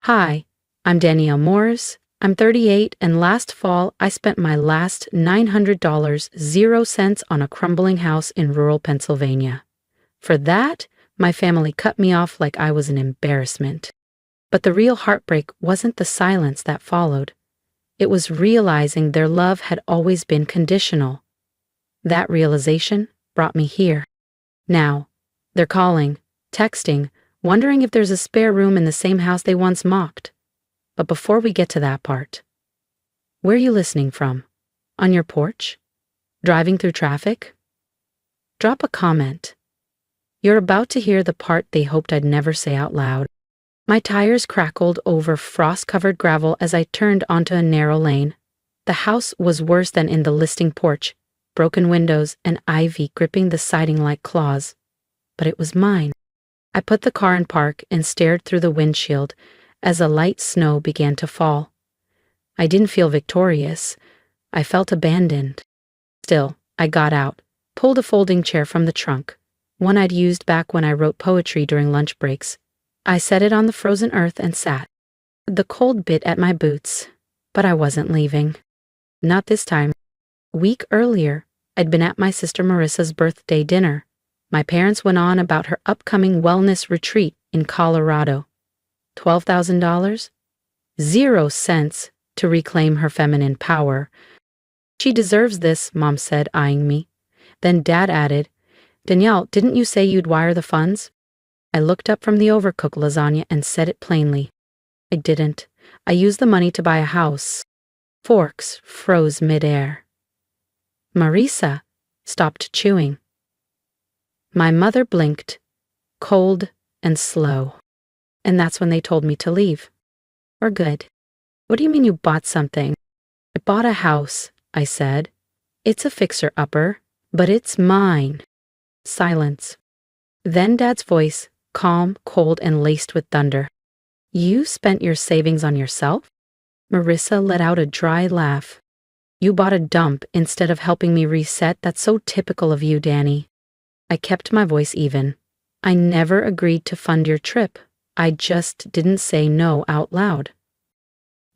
Hi, I'm Danielle Morris. I'm 38, and last fall I spent my last $900 0 cents on a crumbling house in rural Pennsylvania. For that, my family cut me off like I was an embarrassment. But the real heartbreak wasn't the silence that followed. It was realizing their love had always been conditional. That realization brought me here. Now, they're calling, texting, wondering if there's a spare room in the same house they once mocked. But before we get to that part, where are you listening from? On your porch? Driving through traffic? Drop a comment. You're about to hear the part they hoped I'd never say out loud. My tires crackled over frost-covered gravel as I turned onto a narrow lane. The house was worse than in the listing porch, broken windows and ivy gripping the siding like claws. But it was mine. I put the car in park and stared through the windshield as a light snow began to fall. I didn't feel victorious. I felt abandoned. Still, I got out, pulled a folding chair from the trunk, one I'd used back when I wrote poetry during lunch breaks. I set it on the frozen earth and sat. The cold bit at my boots, but I wasn't leaving. Not this time. A week earlier, I'd been at my sister Marissa's birthday dinner. My parents went on about her upcoming wellness retreat in Colorado. $12,000? 0 cents to reclaim her feminine power. She deserves this, Mom said, eyeing me. Then Dad added, Danielle, didn't you say you'd wire the funds? I looked up from the overcooked lasagna and said it plainly. I didn't. I used the money to buy a house. Forks froze midair. Marisa stopped chewing. My mother blinked, cold and slow. And that's when they told me to leave. We're good. What do you mean you bought something? I bought a house, I said. It's a fixer-upper, but it's mine. Silence. Then Dad's voice, calm, cold, and laced with thunder. You spent your savings on yourself? Marissa let out a dry laugh. You bought a dump instead of helping me reset. That's so typical of you, Danny. I kept my voice even. I never agreed to fund your trip. I just didn't say no out loud.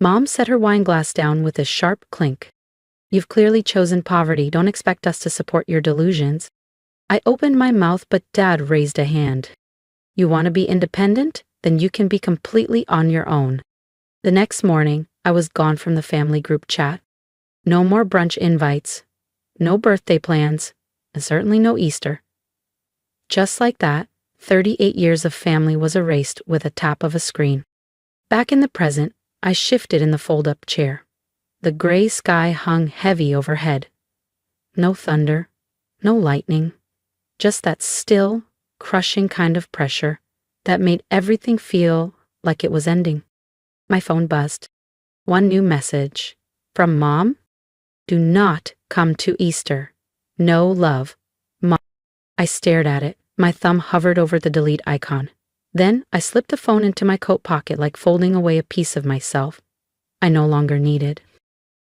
Mom set her wine glass down with a sharp clink. You've clearly chosen poverty. Don't expect us to support your delusions. I opened my mouth, but Dad raised a hand. You want to be independent? Then you can be completely on your own. The next morning, I was gone from the family group chat. No more brunch invites. No birthday plans. And certainly no Easter. Just like that, 38 years of family was erased with a tap of a screen. Back in the present, I shifted in the fold-up chair. The gray sky hung heavy overhead. No thunder, no lightning, just that still, crushing kind of pressure that made everything feel like it was ending. My phone buzzed. One new message. From Mom? Do not come to Easter. No love. Mom. I stared at it. My thumb hovered over the delete icon. Then I slipped the phone into my coat pocket like folding away a piece of myself I no longer needed.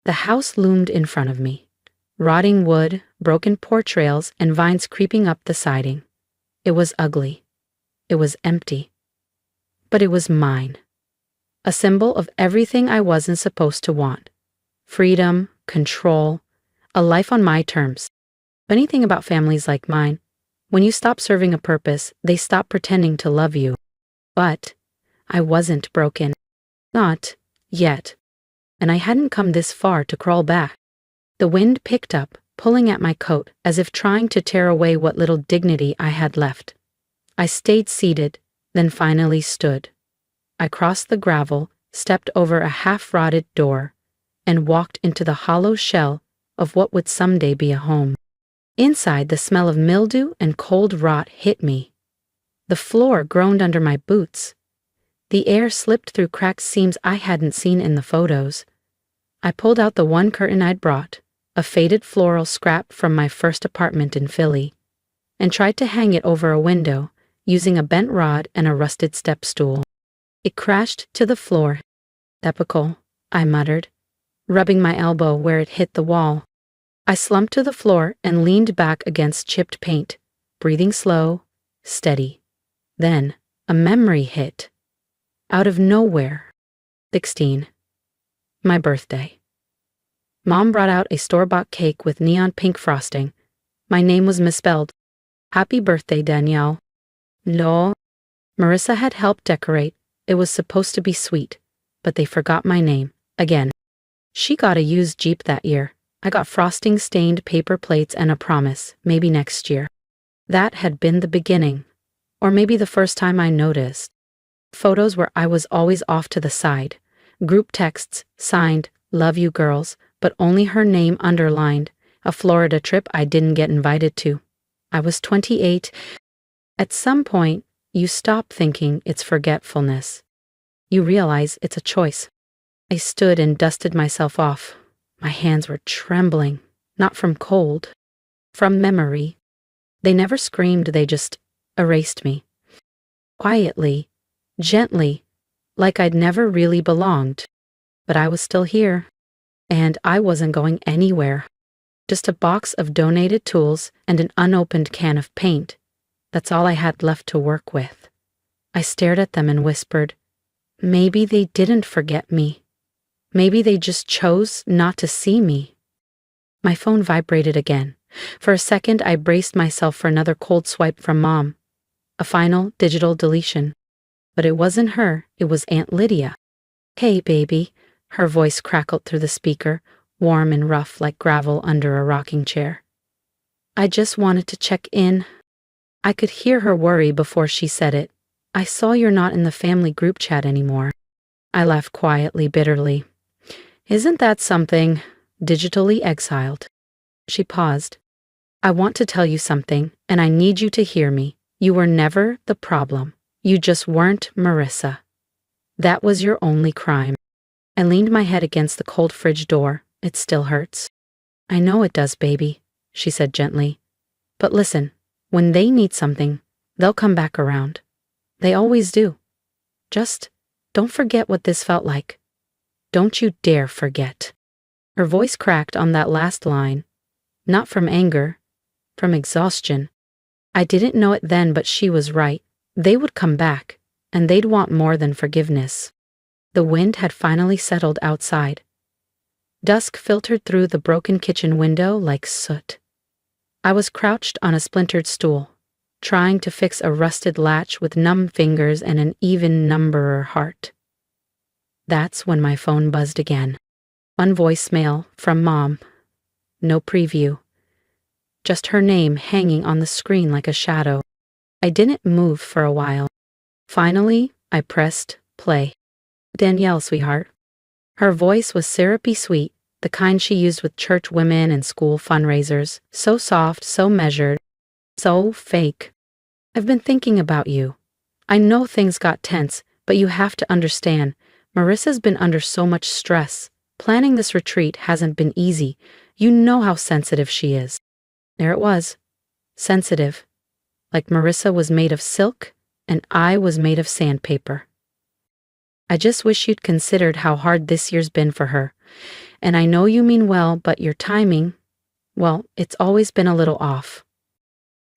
The house loomed in front of me. Rotting wood, broken porch rails, and vines creeping up the siding. It was ugly. It was empty. But it was mine. A symbol of everything I wasn't supposed to want. Freedom, control, a life on my terms. Funny thing about families like mine, when you stop serving a purpose, they stop pretending to love you. But I wasn't broken. Not yet. And I hadn't come this far to crawl back. The wind picked up, pulling at my coat as if trying to tear away what little dignity I had left. I stayed seated, then finally stood. I crossed the gravel, stepped over a half-rotted door, and walked into the hollow shell of what would someday be a home. Inside, the smell of mildew and cold rot hit me. The floor groaned under my boots. The air slipped through cracked seams I hadn't seen in the photos. I pulled out the one curtain I'd brought, a faded floral scrap from my first apartment in Philly, and tried to hang it over a window, using a bent rod and a rusted step stool. It crashed to the floor. Typical, I muttered, rubbing my elbow where it hit the wall. I slumped to the floor and leaned back against chipped paint, breathing slow, steady. Then, a memory hit. Out of nowhere. 16. My birthday. Mom brought out a store-bought cake with neon pink frosting. My name was misspelled. Happy birthday, Danielle. No. Marissa had helped decorate. It was supposed to be sweet, but they forgot my name. Again. She got a used Jeep that year. I got frosting-stained paper plates and a promise, maybe next year. That had been the beginning. Or maybe the first time I noticed. Photos where I was always off to the side. Group texts, signed, love you girls, but only her name underlined. A Florida trip I didn't get invited to. I was 28. At some point, you stop thinking it's forgetfulness. You realize it's a choice. I stood and dusted myself off. My hands were trembling, not from cold, from memory. They never screamed, they just erased me. Quietly, gently, like I'd never really belonged. But I was still here, and I wasn't going anywhere. Just a box of donated tools and an unopened can of paint. That's all I had left to work with. I stared at them and whispered, maybe they didn't forget me. Maybe they just chose not to see me. My phone vibrated again. For a second, I braced myself for another cold swipe from Mom. A final digital deletion. But it wasn't her, it was Aunt Lydia. Hey, baby. Her voice crackled through the speaker, warm and rough like gravel under a rocking chair. I just wanted to check in. I could hear her worry before she said it. I saw you're not in the family group chat anymore. I laughed quietly, bitterly. Isn't that something? Digitally exiled. She paused. I want to tell you something, and I need you to hear me. You were never the problem. You just weren't Marissa. That was your only crime. I leaned my head against the cold fridge door. It still hurts. I know it does, baby, she said gently. But listen, when they need something, they'll come back around. They always do. Just don't forget what this felt like. Don't you dare forget. Her voice cracked on that last line. Not from anger, from exhaustion. I didn't know it then, but she was right. They would come back, and they'd want more than forgiveness. The wind had finally settled outside. Dusk filtered through the broken kitchen window like soot. I was crouched on a splintered stool, trying to fix a rusted latch with numb fingers and an even numberer heart. That's when my phone buzzed again. One voicemail from Mom. No preview. Just her name hanging on the screen like a shadow. I didn't move for a while. Finally, I pressed play. Danielle, sweetheart. Her voice was syrupy sweet, the kind she used with church women and school fundraisers. So soft, so measured, so fake. I've been thinking about you. I know things got tense, but you have to understand, Marissa's been under so much stress. Planning this retreat hasn't been easy. You know how sensitive she is. There it was. Sensitive. Like Marissa was made of silk, and I was made of sandpaper. I just wish you'd considered how hard this year's been for her. And I know you mean well, but your timing, well, it's always been a little off.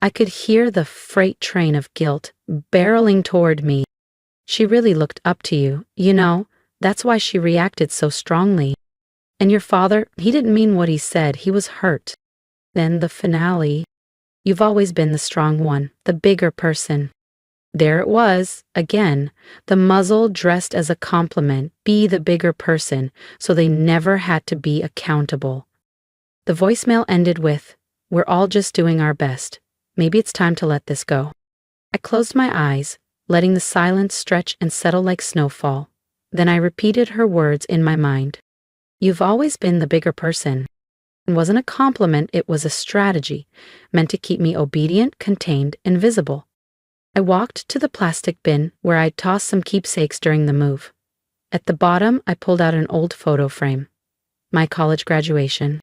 I could hear the freight train of guilt barreling toward me. She really looked up to you, you know, that's why she reacted so strongly. And your father, he didn't mean what he said, he was hurt. Then the finale. You've always been the strong one, the bigger person. There it was, again, the muzzle dressed as a compliment, be the bigger person, so they never had to be accountable. The voicemail ended with, we're all just doing our best. Maybe it's time to let this go. I closed my eyes, letting the silence stretch and settle like snowfall. Then I repeated her words in my mind. You've always been the bigger person. It wasn't a compliment, it was a strategy, meant to keep me obedient, contained, invisible. I walked to the plastic bin where I'd tossed some keepsakes during the move. At the bottom, I pulled out an old photo frame. My college graduation.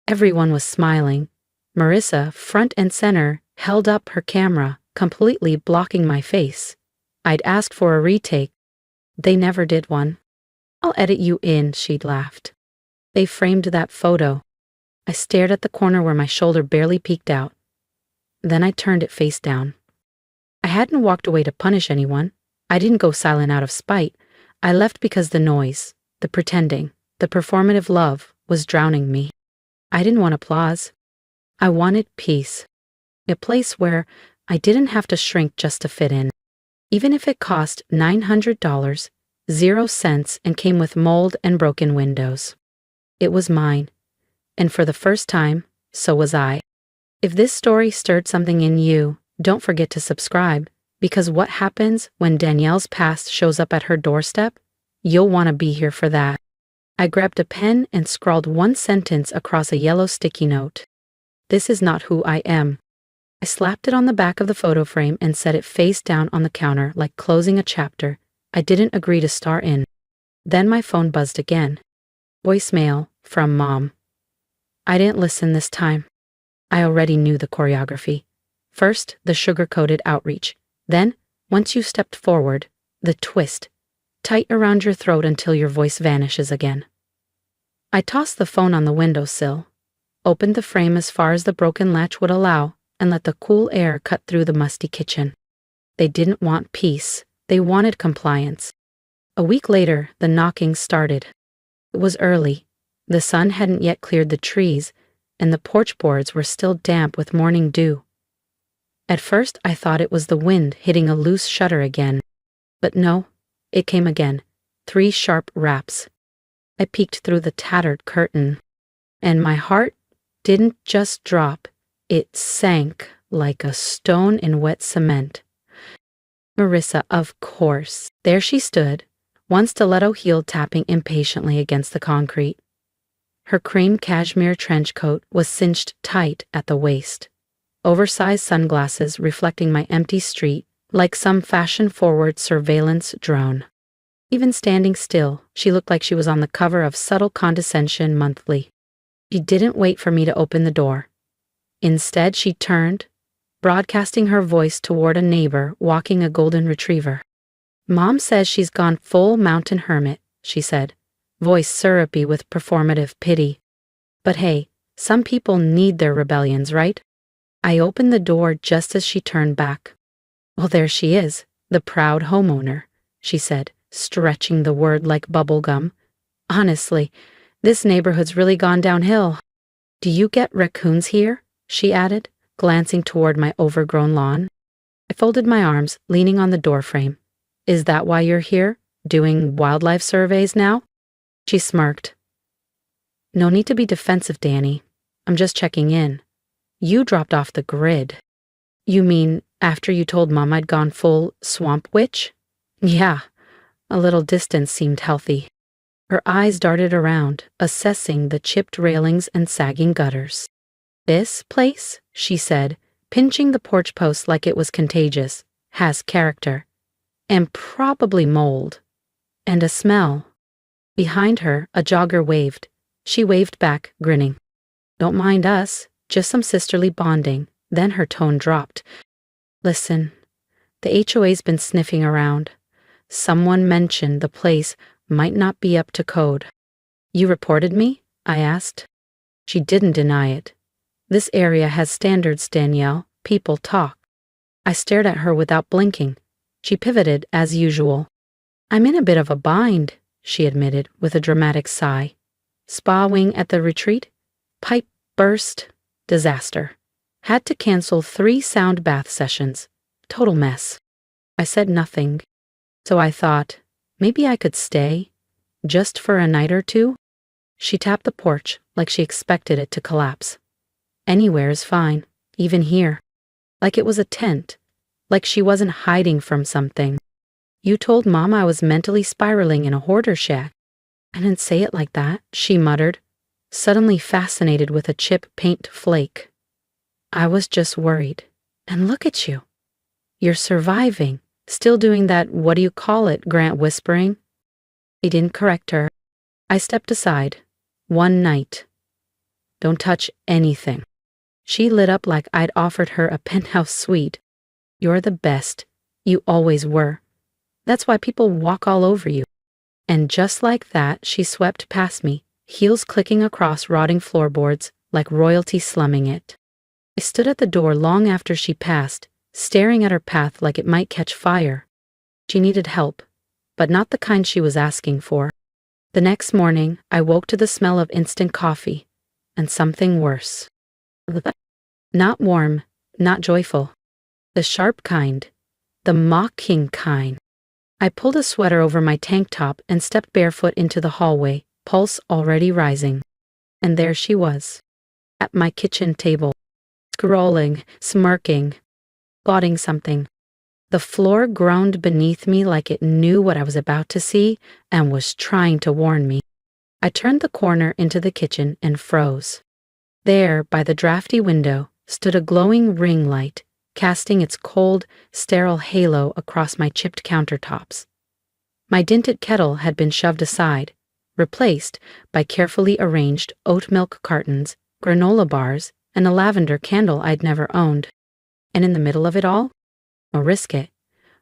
Everyone was smiling. Marissa, front and center, held up her camera, completely blocking my face. I'd asked for a retake. They never did one. I'll edit you in, she'd laughed. They framed that photo. I stared at the corner where my shoulder barely peeked out. Then I turned it face down. I hadn't walked away to punish anyone. I didn't go silent out of spite. I left because the noise, the pretending, the performative love was drowning me. I didn't want applause. I wanted peace. A place where I didn't have to shrink just to fit in. Even if it cost $900, 0 cents, and came with mold and broken windows. It was mine. And for the first time, so was I. If this story stirred something in you, don't forget to subscribe, because what happens when Danielle's past shows up at her doorstep? You'll want to be here for that. I grabbed a pen and scrawled one sentence across a yellow sticky note. This is not who I am. I slapped it on the back of the photo frame and set it face down on the counter like closing a chapter I didn't agree to star in. Then my phone buzzed again. Voicemail from Mom. I didn't listen this time. I already knew the choreography. First, the sugar-coated outreach. Then, once you stepped forward, the twist. Tight around your throat until your voice vanishes again. I tossed the phone on the windowsill, opened the frame as far as the broken latch would allow, and let the cool air cut through the musty kitchen. They didn't want peace. They wanted compliance. A week later, the knocking started. It was early. The sun hadn't yet cleared the trees, and the porch boards were still damp with morning dew. At first, I thought it was the wind hitting a loose shutter again. But no, it came again. 3 sharp raps. I peeked through the tattered curtain, and my heart didn't just drop, it sank like a stone in wet cement. Marissa, of course. There she stood, one stiletto heel tapping impatiently against the concrete. Her cream cashmere trench coat was cinched tight at the waist. Oversized sunglasses reflecting my empty street like some fashion-forward surveillance drone. Even standing still, she looked like she was on the cover of Subtle Condescension Monthly. She didn't wait for me to open the door. Instead, she turned, broadcasting her voice toward a neighbor walking a golden retriever. Mom says she's gone full mountain hermit, she said, voice syrupy with performative pity. But hey, some people need their rebellions, right? I opened the door just as she turned back. Well, there she is, the proud homeowner, she said, stretching the word like bubble gum. Honestly, this neighborhood's really gone downhill. Do you get raccoons here? She added, glancing toward my overgrown lawn. I folded my arms, leaning on the doorframe. Is that why you're here, doing wildlife surveys now? She smirked. No need to be defensive, Danny. I'm just checking in. You dropped off the grid. You mean after you told Mom I'd gone full swamp witch? Yeah, a little distance seemed healthy. Her eyes darted around, assessing the chipped railings and sagging gutters. This place, she said, pinching the porch post like it was contagious, has character. And probably mold. And a smell. Behind her, a jogger waved. She waved back, grinning. Don't mind us, just some sisterly bonding. Then her tone dropped. Listen, the HOA's been sniffing around. Someone mentioned the place might not be up to code. You reported me? I asked. She didn't deny it. This area has standards, Danielle. People talk. I stared at her without blinking. She pivoted as usual. I'm in a bit of a bind, she admitted with a dramatic sigh. Spa wing at the retreat? Pipe burst. Disaster. Had to cancel 3 sound bath sessions. Total mess. I said nothing. So I thought, maybe I could stay. Just for a night or two? She tapped the porch like she expected it to collapse. Anywhere is fine, even here. Like it was a tent. Like she wasn't hiding from something. You told Mom I was mentally spiraling in a hoarder shack. I didn't say it like that, she muttered, suddenly fascinated with a chip paint flake. I was just worried. And look at you. You're surviving, still doing that what-do-you-call-it, Grant whispering. He didn't correct her. I stepped aside. One night. Don't touch anything. She lit up like I'd offered her a penthouse suite. You're the best. You always were. That's why people walk all over you. And just like that, she swept past me, heels clicking across rotting floorboards like royalty slumming it. I stood at the door long after she passed, staring at her path like it might catch fire. She needed help, but not the kind she was asking for. The next morning, I woke to the smell of instant coffee, and something worse. Not warm, not joyful. The sharp kind. The mocking kind. I pulled a sweater over my tank top and stepped barefoot into the hallway, pulse already rising. And there she was, at my kitchen table, scrolling, smirking, plotting something. The floor groaned beneath me like it knew what I was about to see and was trying to warn me. I turned the corner into the kitchen and froze. There, by the drafty window, stood a glowing ring light, casting its cold, sterile halo across my chipped countertops. My dinted kettle had been shoved aside, replaced by carefully arranged oat milk cartons, granola bars, and a lavender candle I'd never owned. And in the middle of it all, Mariska,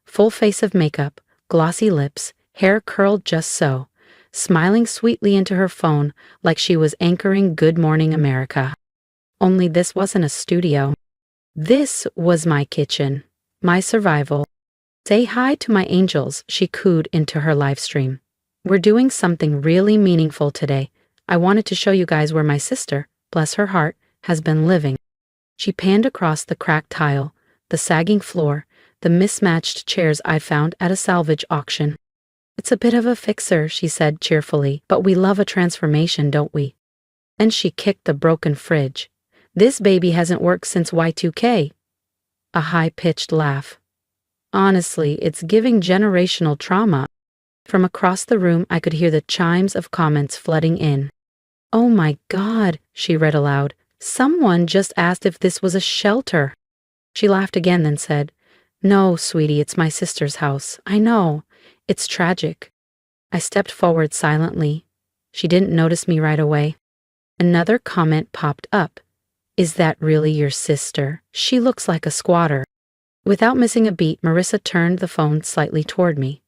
full face of makeup, glossy lips, hair curled just so, smiling sweetly into her phone like she was anchoring Good Morning America. Only this wasn't a studio. This was my kitchen, my survival. Say hi to my angels, she cooed into her live stream. We're doing something really meaningful today. I wanted to show you guys where my sister, bless her heart, has been living. She panned across the cracked tile, the sagging floor, the mismatched chairs I found at a salvage auction. It's a bit of a fixer, she said cheerfully, but we love a transformation, don't we? And she kicked the broken fridge. This baby hasn't worked since Y2K. A high-pitched laugh. Honestly, it's giving generational trauma. From across the room, I could hear the chimes of comments flooding in. Oh my God, she read aloud. Someone just asked if this was a shelter. She laughed again, then said, No, sweetie, it's my sister's house. I know. It's tragic. I stepped forward silently. She didn't notice me right away. Another comment popped up. Is that really your sister? She looks like a squatter. Without missing a beat, Marissa turned the phone slightly toward me.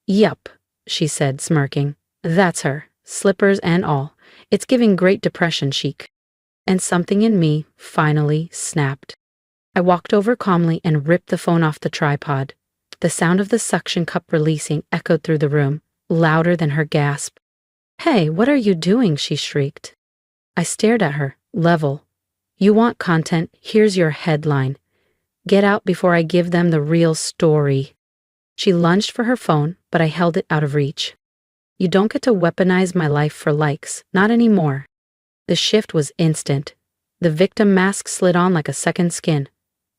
Yup, she said, smirking. That's her, slippers and all. It's giving Great Depression chic. And something in me finally snapped. I walked over calmly and ripped the phone off the tripod. The sound of the suction cup releasing echoed through the room, louder than her gasp. Hey, what are you doing? She shrieked. I stared at her, level. You want content? Here's your headline. Get out before I give them the real story. She lunged for her phone, but I held it out of reach. You don't get to weaponize my life for likes, not anymore. The shift was instant. The victim mask slid on like a second skin.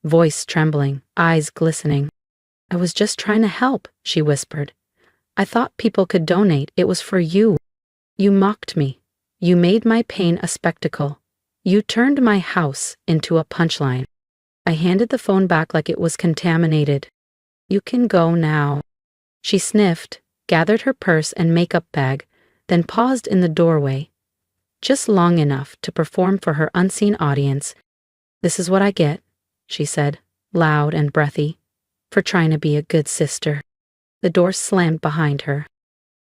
Voice trembling, eyes glistening. I was just trying to help, she whispered. I thought people could donate. It was for you. You mocked me. You made my pain a spectacle. You turned my house into a punchline. I handed the phone back like it was contaminated. You can go now. She sniffed, gathered her purse and makeup bag, then paused in the doorway, just long enough to perform for her unseen audience. This is what I get, she said, loud and breathy, for trying to be a good sister. The door slammed behind her.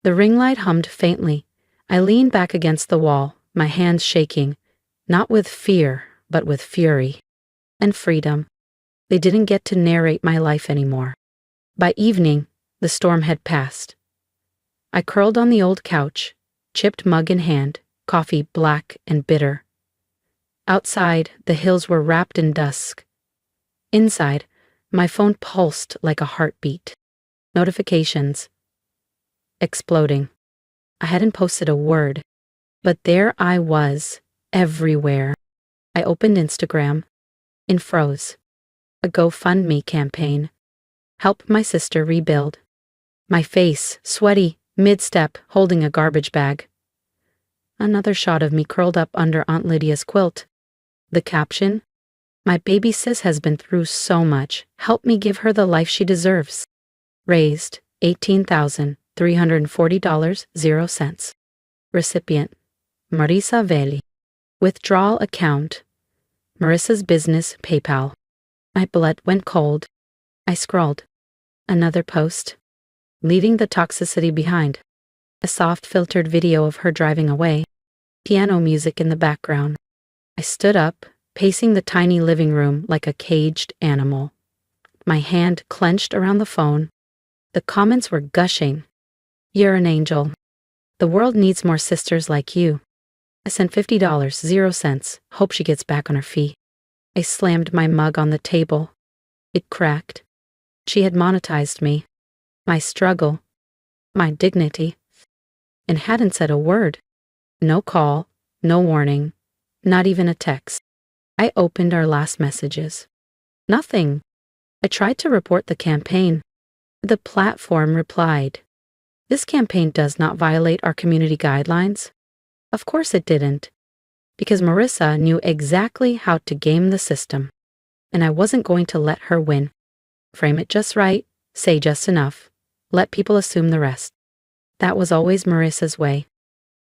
The ring light hummed faintly. I leaned back against the wall, my hands shaking, not with fear, but with fury. And freedom. They didn't get to narrate my life anymore. By evening, the storm had passed. I curled on the old couch, chipped mug in hand, coffee black and bitter. Outside, the hills were wrapped in dusk. Inside, my phone pulsed like a heartbeat. Notifications. Exploding. I hadn't posted a word, but there I was, everywhere. I opened Instagram. In froze. A GoFundMe campaign. Help my sister rebuild. My face, sweaty, mid-step, holding a garbage bag. Another shot of me curled up under Aunt Lydia's quilt. The caption, My baby sis has been through so much. Help me give her the life she deserves. Raised, $18,340.00. Recipient, Marisa Veli. Withdrawal account, Marissa's business PayPal. My blood went cold. I scrolled. Another post. Leaving the toxicity behind. A soft filtered video of her driving away. Piano music in the background. I stood up, pacing the tiny living room like a caged animal. My hand clenched around the phone. The comments were gushing. "You're an angel. The world needs more sisters like you." I sent $50, 0 cents. Hope she gets back on her feet. I slammed my mug on the table. It cracked. She had monetized me, my struggle, my dignity, and hadn't said a word. No call, no warning, not even a text. I opened our last messages. Nothing. I tried to report the campaign. The platform replied, "This campaign does not violate our community guidelines." Of course it didn't, because Marissa knew exactly how to game the system, and I wasn't going to let her win. Frame it just right, say just enough, let people assume the rest. That was always Marissa's way.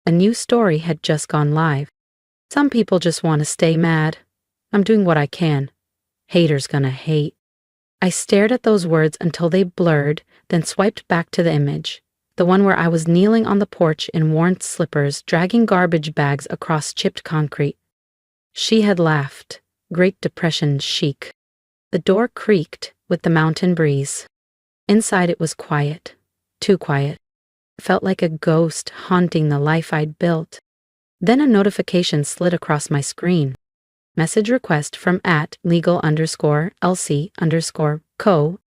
A new story had just gone live. Some people just want to stay mad. I'm doing what I can. Haters gonna hate. I stared at those words until they blurred, then swiped back to the image. The one where I was kneeling on the porch in worn slippers, dragging garbage bags across chipped concrete. She had laughed, Great Depression chic. The door creaked with the mountain breeze. Inside it was quiet, too quiet. It felt like a ghost haunting the life I'd built. Then a notification slid across my screen. Message request from @legal_LC_co.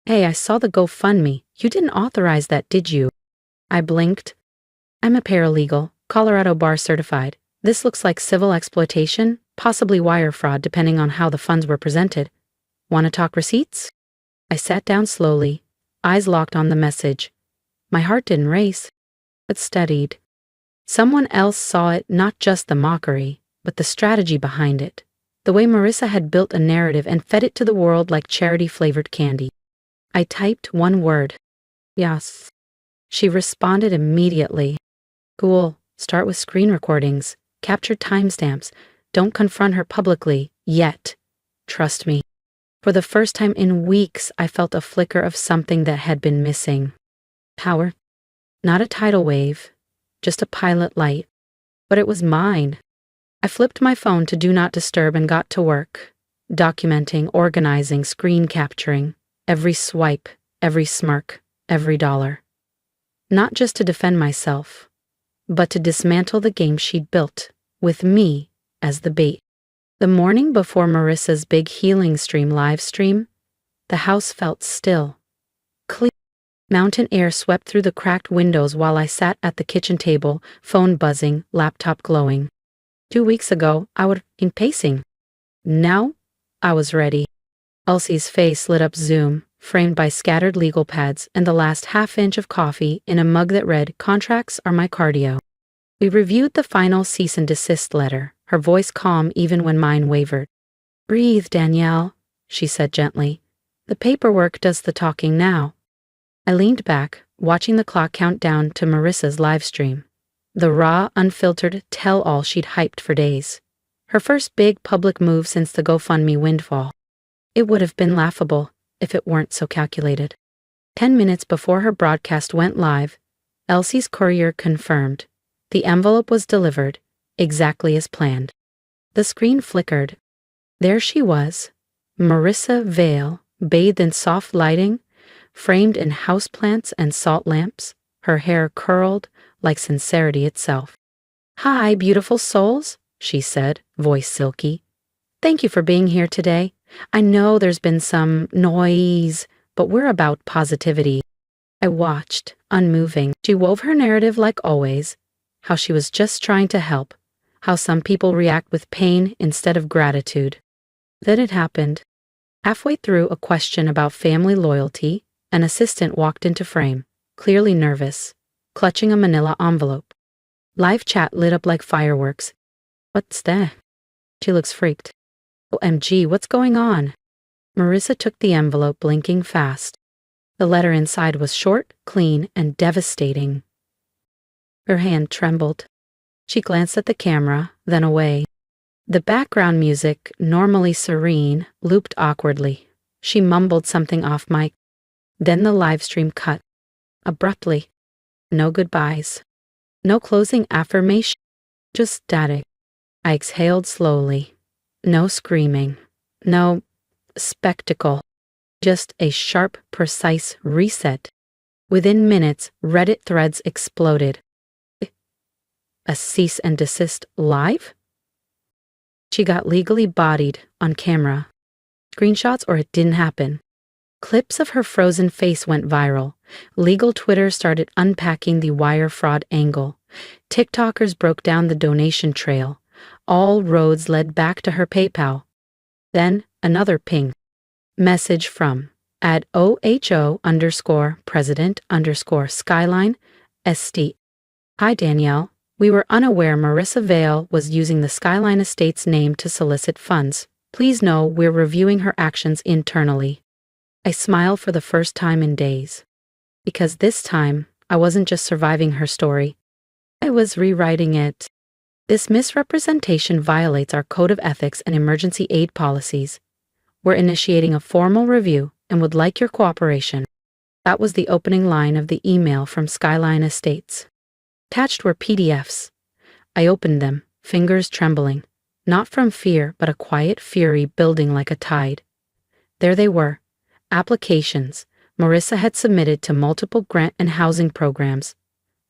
"Hey, I saw the GoFundMe. You didn't authorize that, did you?" I blinked. "I'm a paralegal, Colorado bar certified. This looks like civil exploitation, possibly wire fraud depending on how the funds were presented. Want to talk receipts?" I sat down slowly, eyes locked on the message. My heart didn't race, but steadied. Someone else saw it, not just the mockery, but the strategy behind it. The way Marissa had built a narrative and fed it to the world like charity-flavored candy. I typed one word. "Yes." She responded immediately. "Cool. Start with screen recordings. Capture timestamps. Don't confront her publicly, yet. Trust me." For the first time in weeks, I felt a flicker of something that had been missing. Power. Not a tidal wave, just a pilot light. But it was mine. I flipped my phone to do not disturb and got to work, documenting, organizing, screen capturing, every swipe, every smirk, every dollar. Not just to defend myself, but to dismantle the game she'd built, with me as the bait. The morning before Marissa's big healing stream live stream, the house felt still, clear. Mountain air swept through the cracked windows while I sat at the kitchen table, phone buzzing, laptop glowing. 2 weeks ago, I would have been pacing. Now, I was ready. Elsie's face lit up Zoom, framed by scattered legal pads and the last half-inch of coffee in a mug that read, "Contracts are my cardio." We reviewed the final cease and desist letter, her voice calm even when mine wavered. "Breathe, Danielle," she said gently. "The paperwork does the talking now." I leaned back, watching the clock count down to Marissa's live stream. The raw, unfiltered tell-all she'd hyped for days. Her first big public move since the GoFundMe windfall. It would have been laughable if it weren't so calculated. 10 minutes before her broadcast went live, Elsie's courier confirmed. The envelope was delivered, exactly as planned. The screen flickered. There she was, Marissa Vale, bathed in soft lighting, framed in houseplants and salt lamps, her hair curled like sincerity itself. "Hi, beautiful souls," she said, voice silky. "Thank you for being here today. I know there's been some noise, but we're about positivity." I watched, unmoving. She wove her narrative like always, how she was just trying to help, how some people react with pain instead of gratitude. Then it happened. Halfway through a question about family loyalty, an assistant walked into frame, clearly nervous, clutching a manila envelope. Live chat lit up like fireworks. "What's that?" She looks freaked. "OMG, what's going on?" Marissa took the envelope, blinking fast. The letter inside was short, clean, and devastating. Her hand trembled. She glanced at the camera, then away. The background music, normally serene, looped awkwardly. She mumbled something off mic. Then the live stream cut. Abruptly. No goodbyes. No closing affirmation. Just static. I exhaled slowly. No screaming. No spectacle. Just a sharp, precise reset. Within minutes, Reddit threads exploded. A cease and desist live? She got legally bodied on camera. Screenshots or it didn't happen. Clips of her frozen face went viral. Legal Twitter started unpacking the wire fraud angle. TikTokers broke down the donation trail. All roads led back to her PayPal. Then, another ping. Message from @OHO_president_Skyline ST. Hi Danielle. We were unaware Marissa Vale was using the Skyline Estate's name to solicit funds. Please know we're reviewing her actions internally. I smiled for the first time in days. Because this time, I wasn't just surviving her story. I was rewriting it. This misrepresentation violates our Code of Ethics and Emergency Aid policies. We're initiating a formal review and would like your cooperation. That was the opening line of the email from Skyline Estates. Attached were PDFs. I opened them, fingers trembling, not from fear but a quiet fury building like a tide. There they were, applications Marissa had submitted to multiple grant and housing programs,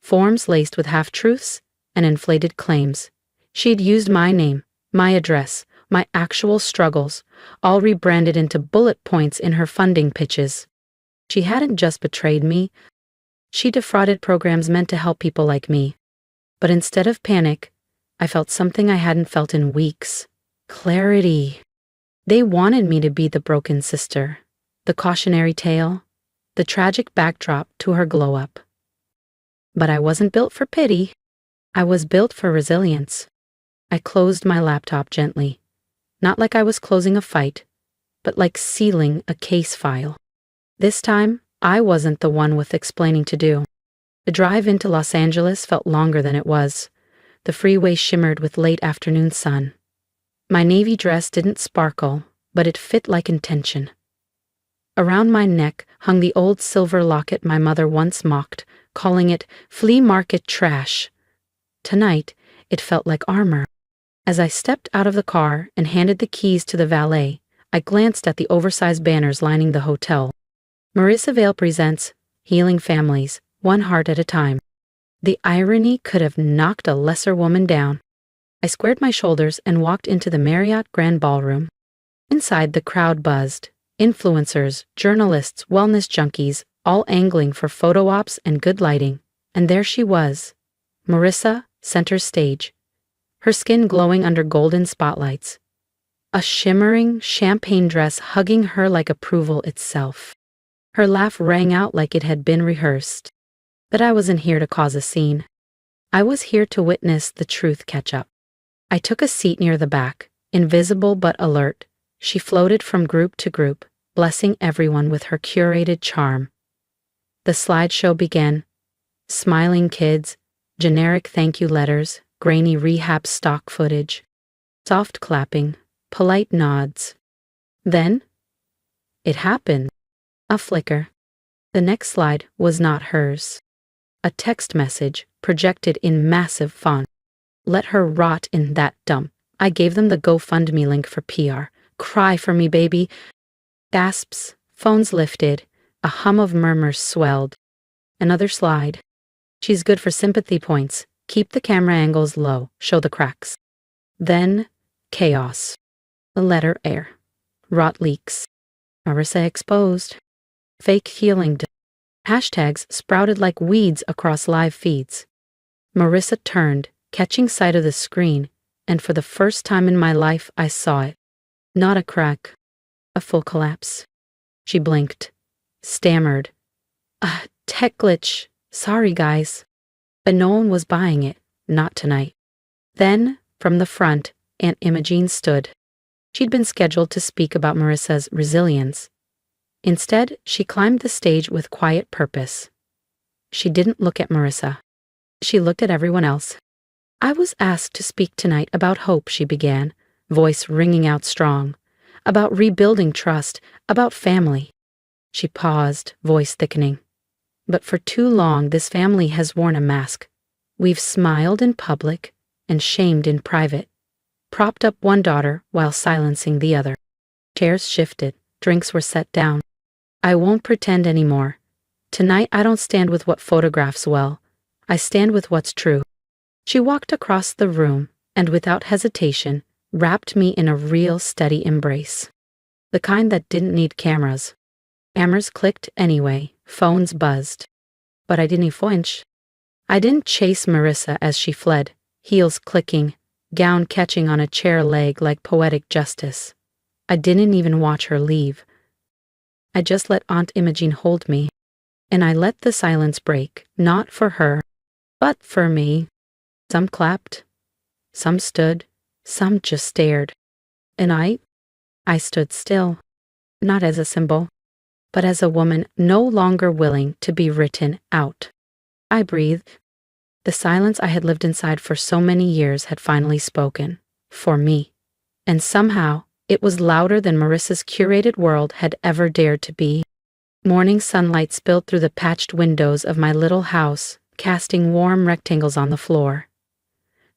forms laced with half-truths and inflated claims. She'd used my name, my address, my actual struggles, all rebranded into bullet points in her funding pitches. She hadn't just betrayed me, she defrauded programs meant to help people like me. But instead of panic, I felt something I hadn't felt in weeks. Clarity. They wanted me to be the broken sister, the cautionary tale, the tragic backdrop to her glow-up. But I wasn't built for pity. I was built for resilience. I closed my laptop gently, not like I was closing a fight, but like sealing a case file. This time, I wasn't the one with explaining to do. The drive into Los Angeles felt longer than it was. The freeway shimmered with late afternoon sun. My navy dress didn't sparkle, but it fit like intention. Around my neck hung the old silver locket my mother once mocked, calling it flea market trash. Tonight, it felt like armor. As I stepped out of the car and handed the keys to the valet, I glanced at the oversized banners lining the hotel. Marissa Vale presents Healing Families, one heart at a time. The irony could have knocked a lesser woman down. I squared my shoulders and walked into the Marriott Grand Ballroom. Inside, the crowd buzzed. Influencers, journalists, wellness junkies, all angling for photo ops and good lighting. And there she was, Marissa, center stage, her skin glowing under golden spotlights. A shimmering champagne dress hugging her like approval itself. Her laugh rang out like it had been rehearsed. But I wasn't here to cause a scene. I was here to witness the truth catch up. I took a seat near the back, invisible but alert. She floated from group to group, blessing everyone with her curated charm. The slideshow began. Smiling kids, generic thank you letters, grainy rehab stock footage, soft clapping, polite nods. Then, it happened. A flicker. The next slide was not hers. A text message projected in massive font. Let her rot in that dump. I gave them the GoFundMe link for PR. Cry for me, baby. Gasps, phones lifted, a hum of murmurs swelled. Another slide. She's good for sympathy points. Keep the camera angles low, show the cracks. Then, chaos. The letter air. Rot leaks. Marissa exposed. Fake healing. Hashtags sprouted like weeds across live feeds. Marissa turned, catching sight of the screen, and for the first time in my life I saw it. Not a crack. A full collapse. She blinked. Stammered. Tech glitch. Sorry, guys. But no one was buying it. Not tonight. Then, from the front, Aunt Imogene stood. She'd been scheduled to speak about Marissa's resilience. Instead, she climbed the stage with quiet purpose. She didn't look at Marissa. She looked at everyone else. I was asked to speak tonight about hope, she began, voice ringing out strong. About rebuilding trust, about family. She paused, voice thickening. But for too long, this family has worn a mask. We've smiled in public and shamed in private. Propped up one daughter while silencing the other. Chairs shifted, drinks were set down. I won't pretend anymore. Tonight I don't stand with what photographs well. I stand with what's true. She walked across the room and without hesitation wrapped me in a real steady embrace. The kind that didn't need cameras. Hammers clicked anyway, phones buzzed. But I didn't flinch. I didn't chase Marissa as she fled, heels clicking, gown catching on a chair leg like poetic justice. I didn't even watch her leave. I just let Aunt Imogene hold me. And I let the silence break, not for her, but for me. Some clapped, some stood, some just stared. And I stood still, not as a symbol, but as a woman no longer willing to be written out. I breathed. The silence I had lived inside for so many years had finally spoken, for me. And somehow, it was louder than Marissa's curated world had ever dared to be. Morning sunlight spilled through the patched windows of my little house, casting warm rectangles on the floor.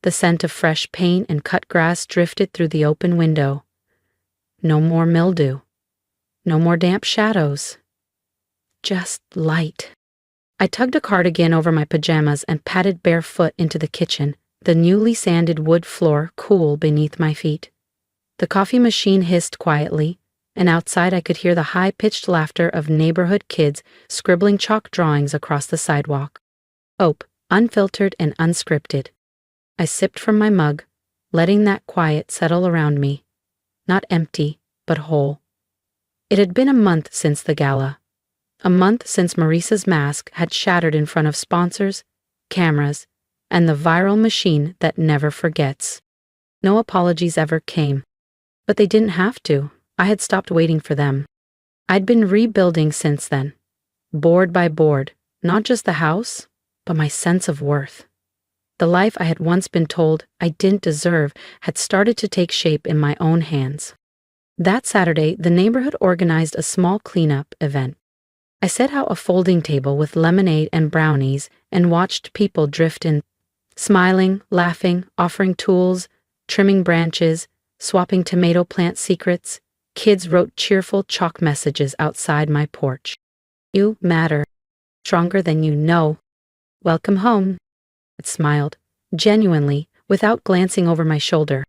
The scent of fresh paint and cut grass drifted through the open window. No more mildew. No more damp shadows. Just light. I tugged a cardigan over my pajamas and padded barefoot into the kitchen, the newly sanded wood floor cool beneath my feet. The coffee machine hissed quietly, and outside I could hear the high-pitched laughter of neighborhood kids scribbling chalk drawings across the sidewalk. Hope, unfiltered and unscripted. I sipped from my mug, letting that quiet settle around me. Not empty, but whole. It had been a month since the gala. A month since Marissa's mask had shattered in front of sponsors, cameras, and the viral machine that never forgets. No apologies ever came. But they didn't have to. I had stopped waiting for them. I'd been rebuilding since then. Board by board, not just the house, but my sense of worth. The life I had once been told I didn't deserve had started to take shape in my own hands. That Saturday, the neighborhood organized a small cleanup event. I set out a folding table with lemonade and brownies and watched people drift in, smiling, laughing, offering tools, trimming branches, swapping tomato plant secrets. Kids wrote cheerful chalk messages outside my porch. You matter. Stronger than you know. Welcome home. It smiled, genuinely, without glancing over my shoulder.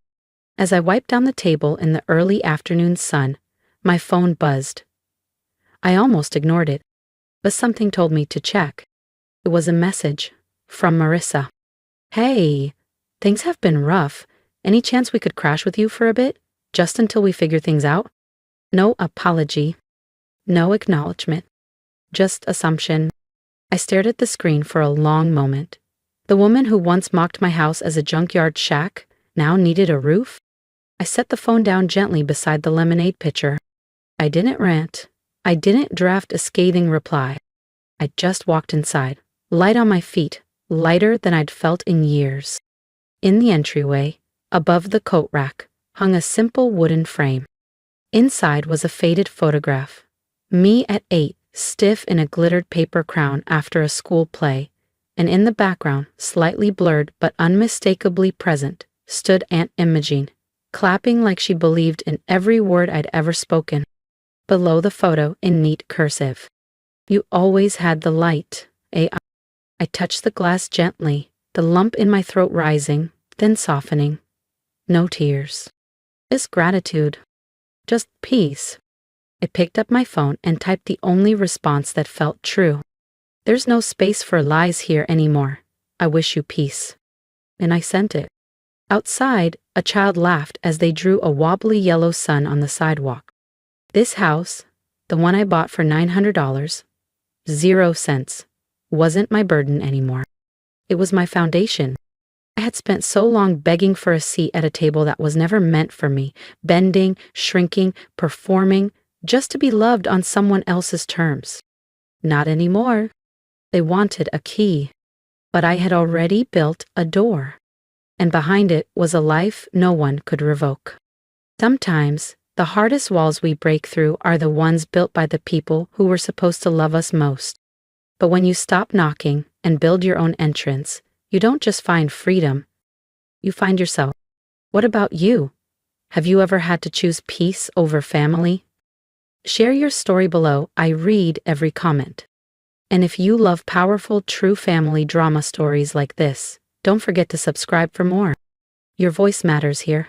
As I wiped down the table in the early afternoon sun, my phone buzzed. I almost ignored it, but something told me to check. It was a message from Marissa. Hey, things have been rough. Any chance we could crash with you for a bit, just until we figure things out? No apology. No acknowledgement. Just assumption. I stared at the screen for a long moment. The woman who once mocked my house as a junkyard shack now needed a roof? I set the phone down gently beside the lemonade pitcher. I didn't rant. I didn't draft a scathing reply. I just walked inside, light on my feet, lighter than I'd felt in years. In the entryway, above the coat rack, hung a simple wooden frame. Inside was a faded photograph. Me at 8, stiff in a glittered paper crown after a school play, and in the background, slightly blurred but unmistakably present, stood Aunt Imogene, clapping like she believed in every word I'd ever spoken. Below the photo, in neat cursive. You always had the light, eh? I touched the glass gently, the lump in my throat rising, then softening. No tears. Just gratitude. Just peace. I picked up my phone and typed the only response that felt true. There's no space for lies here anymore. I wish you peace. And I sent it. Outside, a child laughed as they drew a wobbly yellow sun on the sidewalk. This house, the one I bought for $900, 0 cents, wasn't my burden anymore. It was my foundation. I had spent so long begging for a seat at a table that was never meant for me, bending, shrinking, performing, just to be loved on someone else's terms. Not anymore. They wanted a key, but I had already built a door, and behind it was a life no one could revoke. Sometimes, the hardest walls we break through are the ones built by the people who were supposed to love us most. But when you stop knocking and build your own entrance, you don't just find freedom, you find yourself. What about you? Have you ever had to choose peace over family? Share your story below. I read every comment. And if you love powerful, true family drama stories like this, don't forget to subscribe for more. Your voice matters here.